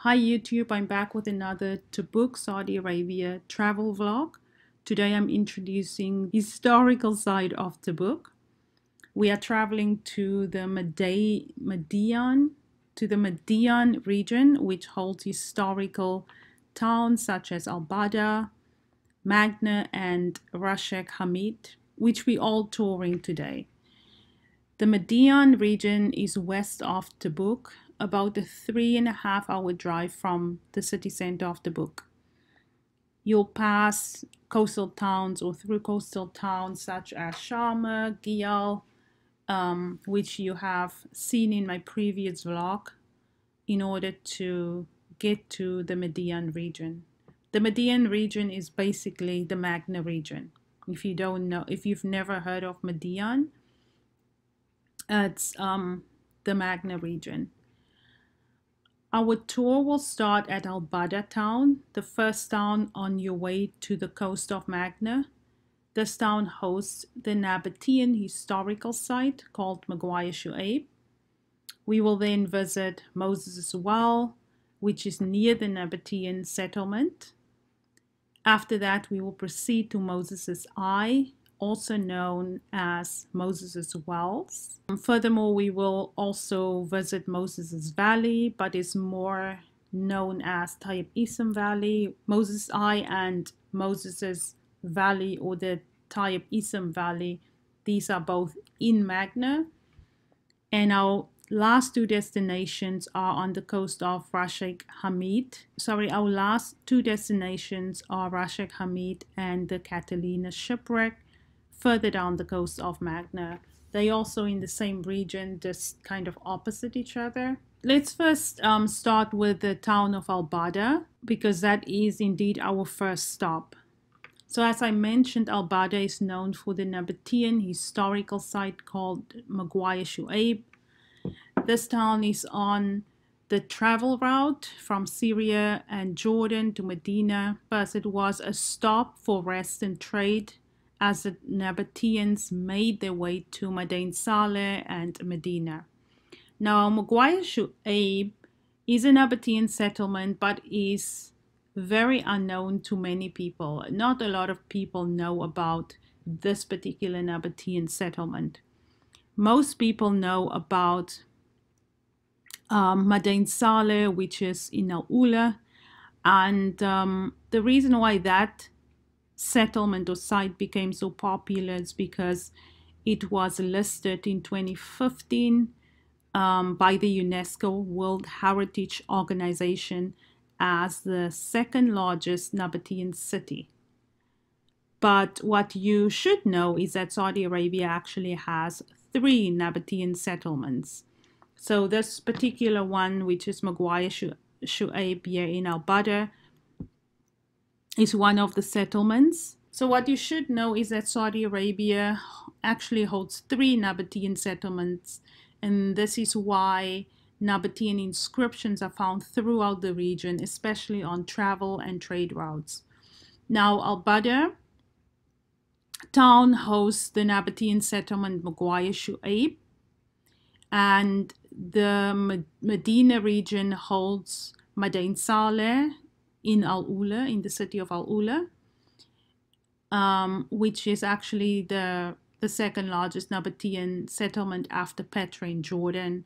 Hi YouTube, I'm back with another Tabuk, Saudi Arabia travel vlog. Today I'm introducing historical side of Tabuk. We are traveling to the Midian region, which holds historical towns such as Albata, Magna, and Rashek Hamid, which we all touring today. The Midian region is west of Tabuk, about a 3.5 hour drive from the city center of Tabuk. You'll pass coastal towns or through coastal towns such as Sharma, Giyal, which you have seen in my previous vlog, in order to get to the Midian region. The Midian region is basically the Magna region. If you don't know, if you've never heard of Midian, it's the Magna region. Our tour will start at Albata Town, the first town on your way to the coast of Magna. This town hosts the Nabatean historical site called Maquer Shu'ayb. We will then visit Moses' Well, which is near the Nabatean settlement. After that, we will proceed to Moses' Eye, also known as Moses' Wells. Furthermore, we will also visit Moses' Valley, but is more known as Tayyib Isam Valley. Moses' Eye and Moses' Valley, or the Tayyib Isam Valley, these are both in Magna. And our last two destinations are on the coast of Rashek Hamid. Our last two destinations are Rashek Hamid and the Catalina shipwreck, further down the coast of Magna. They also in the same region, just kind of opposite each other. Let's first start with the town of Albata, because that is indeed our first stop. So as I mentioned, Albata is known for the Nabatean historical site called Maquer Shu'ayb. This town is on the travel route from Syria and Jordan to Medina. First, it was a stop for rest and trade as the Nabateans made their way to Madain Saleh and Medina. Now, Maquer Shu'ayb is a Nabatean settlement, but is very unknown to many people. Not a lot of people know about this particular Nabatean settlement. Most people know about Madain Saleh, which is in Al Ula, and the reason why that settlement or site became so popular is because it was listed in 2015 by the UNESCO World Heritage Organization as the second largest Nabatean city. But what you should know is that Saudi Arabia actually has 3 Nabatean settlements. So this particular one, which is Maquer Shu'ayb here in Albata, is one of the settlements. So what you should know is that Saudi Arabia actually holds 3 Nabatean settlements, and this is why Nabatean inscriptions are found throughout the region, especially on travel and trade routes. Now, Albata town hosts the Nabatean settlement Maquer Shu'ayb, and the Medina region holds Madain Saleh in Al Ula, in the city of Al Ula, which is actually the second largest Nabatean settlement after Petra in Jordan.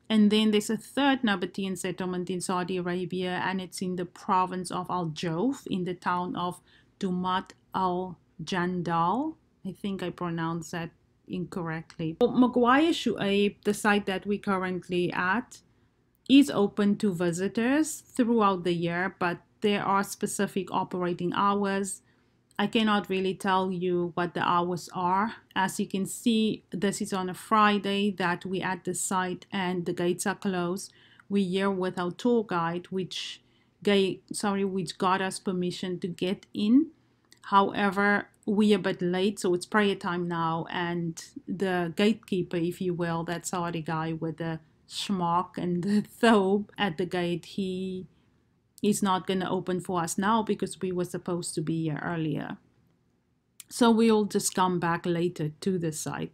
And then there's a third Nabatean settlement in Saudi Arabia, and it's in the province of Al Jawf, in the town of Dumat Al Jandal. I think I pronounced that incorrectly. Maquer Shu'ayb, the site that we're currently at, is open to visitors throughout the year, but there are specific operating hours. I cannot really tell you what the hours are. As you can see, this is on a Friday that we're at the site and the gates are closed. We're here with our tour guide, which got us permission to get in. However, we're a bit late, so it's prayer time now, and the gatekeeper, if you will, that Saudi guy with the schmuck and the thobe at the gate, he is not going to open for us now because we were supposed to be here earlier. So we'll just come back later to the site.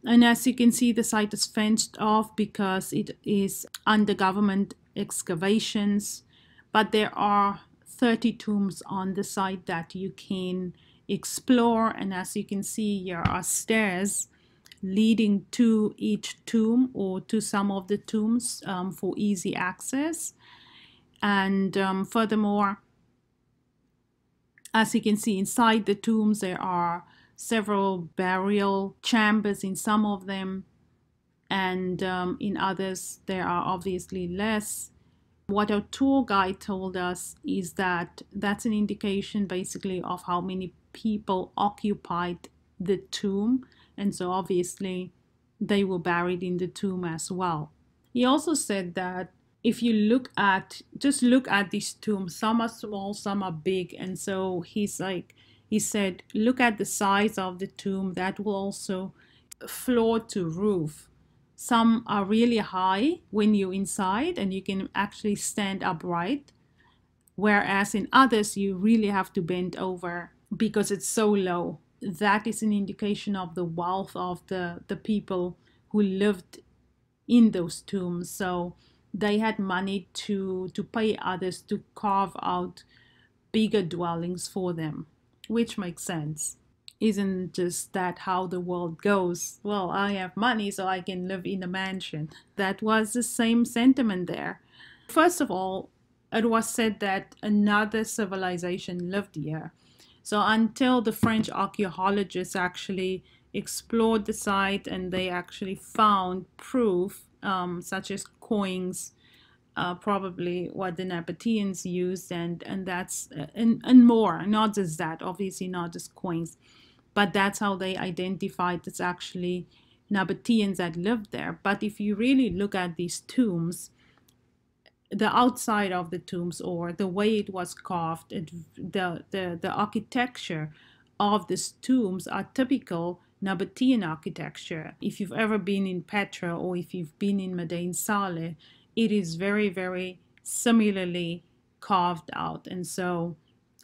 And as you can see, the site is fenced off because it is under government excavations, but there are 30 tombs on the site that you can explore. And as you can see, here are stairs leading to each tomb or to some of the tombs for easy access. And furthermore, as you can see, inside the tombs, there are several burial chambers in some of them, and in others, there are obviously less. What our tour guide told us is that that's an indication basically of how many people occupied the tomb, and so obviously they were buried in the tomb as well. He also said that if you look at these tombs, some are small, some are big, and so he said, look at the size of the tomb. That will also floor to roof. Some are really high when you're inside and you can actually stand upright, whereas in others you really have to bend over because it's so low. That is an indication of the wealth of the people who lived in those tombs. So they had money to pay others to carve out bigger dwellings for them, which makes sense. Isn't just that how the world goes? Well, I have money, so I can live in a mansion. That was the same sentiment there. First of all, it was said that another civilization lived here. So until the French archaeologists actually explored the site and they actually found proof, such as coins, probably what the Nabateans used, and that's and more. Not just that, obviously not just coins, but that's how they identified it's actually Nabateans that lived there. But if you really look at these tombs, the outside of the tombs or the way it was carved, the architecture of these tombs are typical Nabatean architecture. If you've ever been in Petra or if you've been in Madain Saleh, it is very, very similarly carved out. And so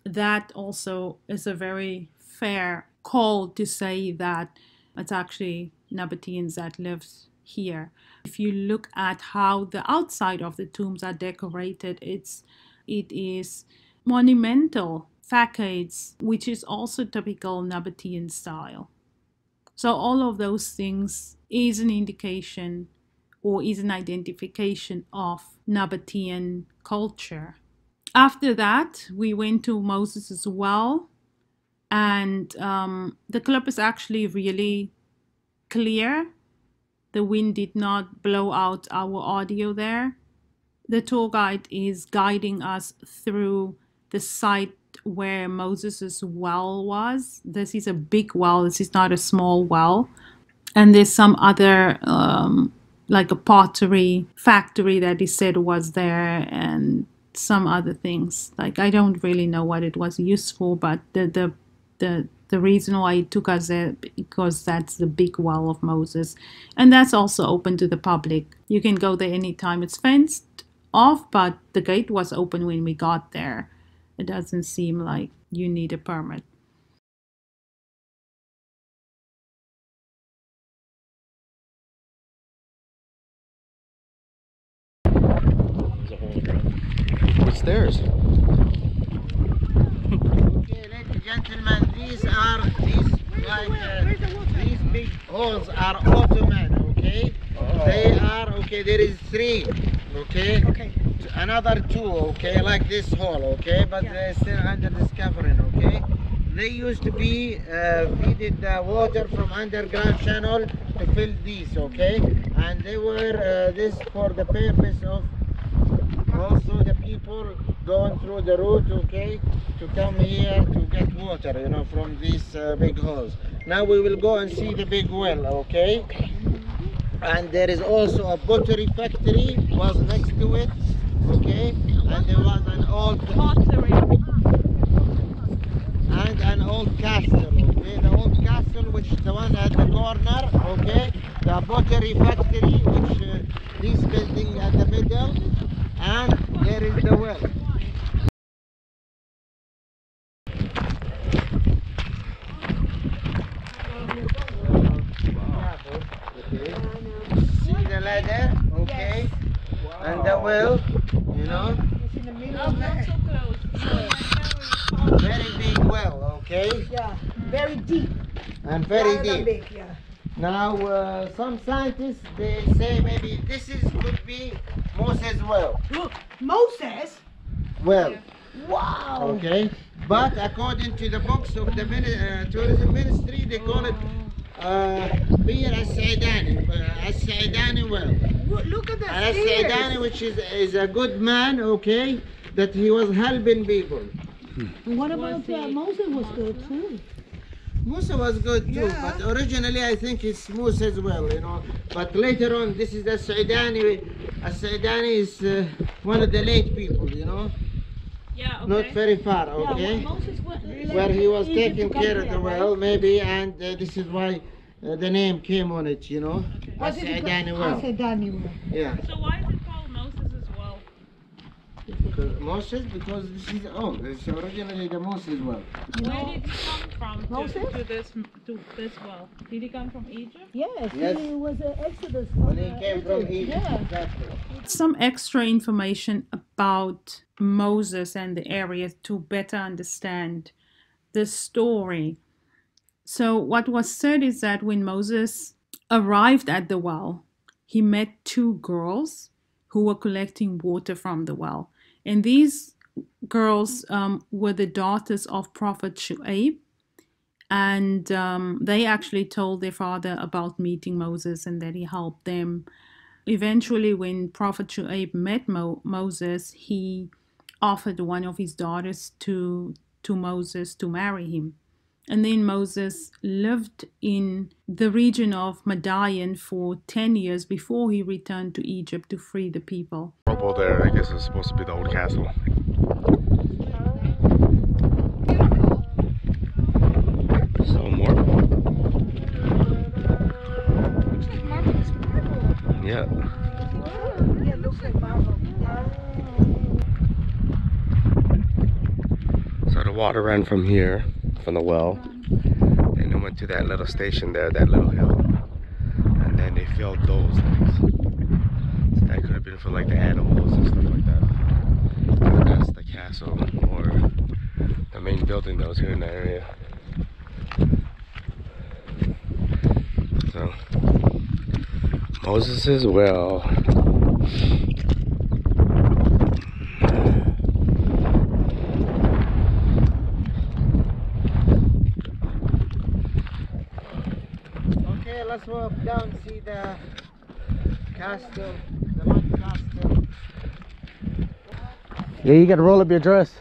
that also is a very fair call to say that it's actually Nabateans that lived here. If you look at how the outside of the tombs are decorated, it is monumental facades, which is also typical Nabatean style. So all of those things is an indication or is an identification of Nabatean culture. After that, we went to Moses' well, and the clip is actually really clear. The wind did not blow out our audio there. The tour guide is guiding us through the site where Moses' well was. This is a big well. This is not a small well. And there's some other, like a pottery factory that he said was there, and some other things. Like, I don't really know what it was used for, but the reason why it took us there, because that's the big well of Moses, and that's also open to the public. You can go there anytime. It's fenced off, but the gate was open when we got there. It doesn't seem like you need a permit. What's theirs? Okay, ladies and gentlemen, these big holes are Ottoman, okay? They are, okay, there is 3, okay? Another 2, okay, like this hole, okay? But they're still under discovering, okay? They used to be feeded the water from underground channel to fill these, okay? And they were this for the purpose of also the people going through the route, okay, to come here to get water, you know, from these big holes. Now we will go and see the big well, okay? And there is also a pottery factory was next to it, okay? And there was an old pottery and an old castle, okay? The old castle, which the one at the corner, okay? The pottery factory, which this building at the middle, and there is the well. Okay. See the ladder, okay? And the well, It's in the middle of Not the... so close. Very big well, okay? Yeah, very deep. And very Rather than deep. big, yeah. Now, some scientists, they say maybe could be Moses' well. Look, Moses? Well, Wow. okay? But according to the books of the tourism ministry, they call it Bir As-Sa'idani well. Look at the As-Sa'idani, stairs. which is a good man, okay? That he was helping people. What about Moses was good too. Musa was good too, Yeah. but originally I think it's Musa as well, you know. But later on, this is the Sa'idani. As-Sa'idani is one of the late people, you know. Yeah, okay. Not very far, okay. Moses Where he was taking care of the well, maybe, and this is why the name came on it, you know. As-Sa'idani well. As-Sa'idani well. Yeah. So why is it called Moses as well? Moses, because this is it's originally the Moses well. Where did he come from Moses? to this well? Did he come from Egypt? Yes, Yes. he was an Exodus. When he came from Egypt, Yeah. exactly. Some extra information about Moses and the area to better understand the story. So what was said is that when Moses arrived at the well, he met two girls who were collecting water from the well. And these girls were the daughters of Prophet Shu'ayb. And they actually told their father about meeting Moses and that he helped them. Eventually, when Prophet Shu'ayb met Moses, he offered one of his daughters to Moses to marry him. And then Moses lived in the region of Midian for 10 years before he returned to Egypt to free the people. Rubble there, I guess it's supposed to be the old castle. So marble. Yeah. Yeah, it looks like marble. So the water ran from here, from the well, and it went to that little station there, that little hill, and then they filled those things. So that could have been for like the animals and stuff like that. And that's the castle or the main building that was here in the area. So Moses' well. Okay, let's walk down, see the castle, the mud castle. Yeah, you gotta roll up your dress.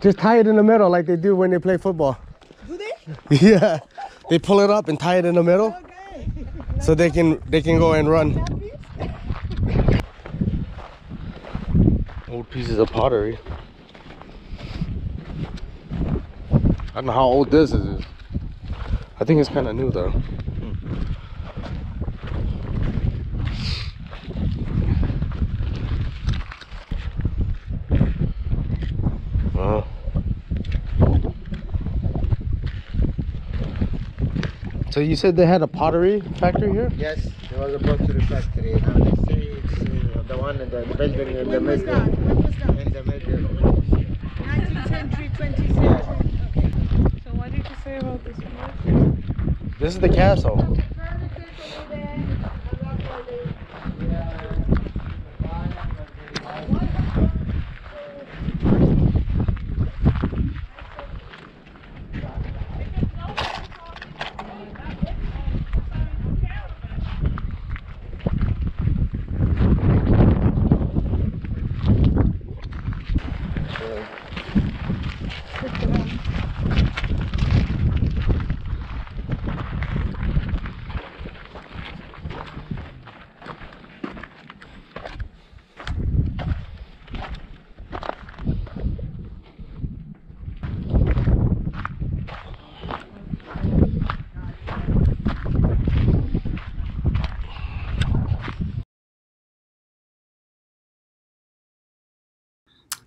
Just tie it in the middle like they do when they play football. Do they? Yeah, they pull it up and tie it in the middle Okay. so they can go and run. Old pieces of pottery. I don't know how old this is. I think it's kind of new though. Wow. So you said they had a pottery factory here? Yes, there was a pottery factory. Now they say it's the one in the building in the When was middle. that? When was that? In the middle. 19th century, 20th century. So what did you say about this place? This is the castle.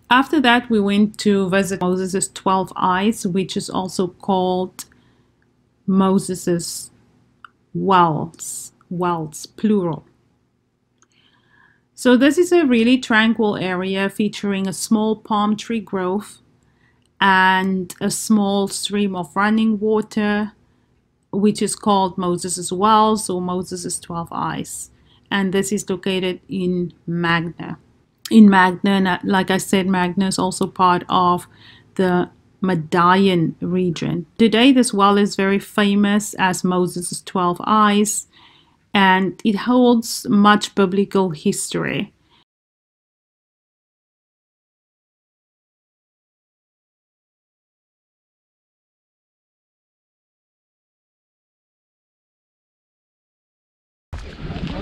After that, we went to visit Moses' 12 eyes, which is also called Moses' wells, plural. So this is a really tranquil area featuring a small palm tree grove and a small stream of running water, which is called Moses' Wells or Moses' 12 Eyes. And this is located in Magna. In Magna, and like I said, Magna is also part of the Midian region. Today, this well is very famous as Moses' 12 Eyes, and it holds much biblical history.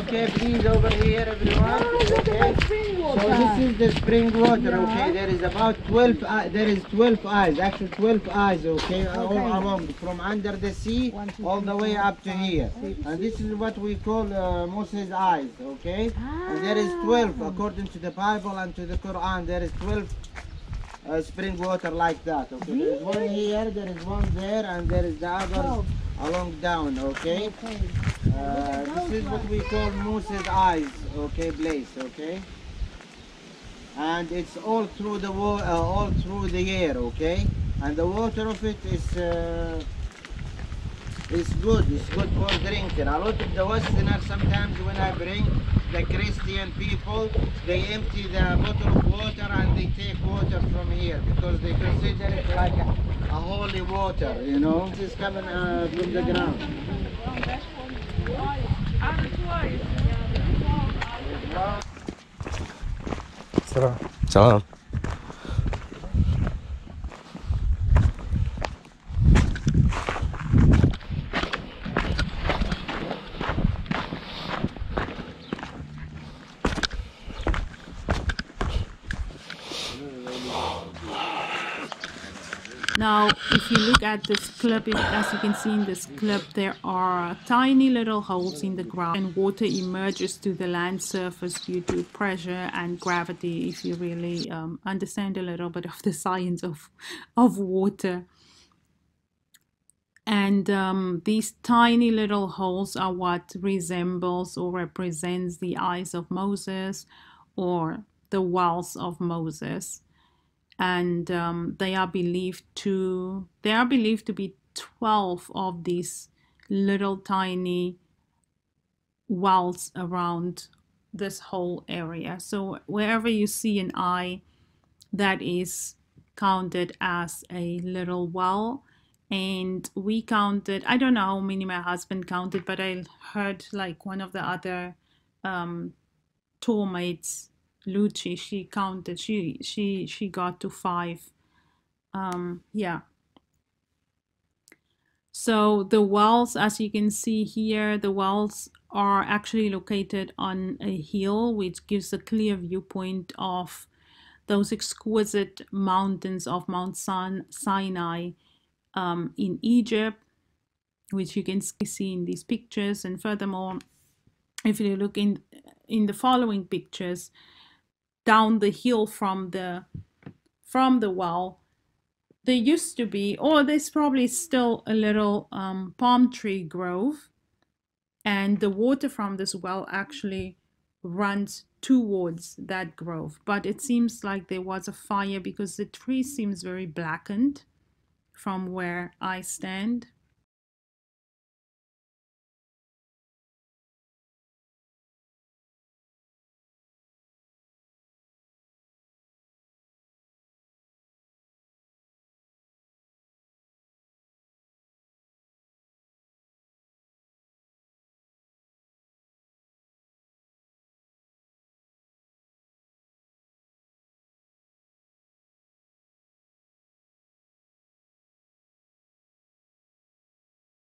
Okay, please over here, everyone. Okay. So this is the spring water. Okay, there is about 12. There is 12 eyes. Actually, 12 eyes. Okay, all along from under the sea all the way up to here. And this is what we call Moses' eyes. Okay, and there is 12 according to the Bible and to the Quran. There is 12. Spring water like that. Okay, there is one here, there is one there, and there is the others along down. Okay, this is what we call Moses' eyes. Okay, place. Okay, and it's all through the all through the year. Okay, and the water of it is. It's good for drinking. A lot of the Westerners sometimes when I bring the Christian people, they empty the bottle of water and they take water from here because they consider it like a holy water, you know. This is coming from the ground. Salam. Now, if you look at this clip, as you can see in this clip, there are tiny little holes in the ground and water emerges to the land surface due to pressure and gravity, if you really understand a little bit of the science of water. And these tiny little holes are what resembles or represents the eyes of Moses or the wells of Moses. And they are believed to be 12 of these little tiny wells around this whole area. So wherever you see an eye, that is counted as a little well. And we counted, I don't know how many my husband counted, but I heard like one of the other tour mates, Luci, she counted, she got to 5. Yeah. So the wells, as you can see here, the wells are actually located on a hill, which gives a clear viewpoint of those exquisite mountains of Mount Sinai in Egypt, which you can see in these pictures. And furthermore, if you look in the following pictures, down the hill from the well, there used to be, or there's probably still a little palm tree grove, and the water from this well actually runs towards that grove. But it seems like there was a fire because the tree seems very blackened from where I stand.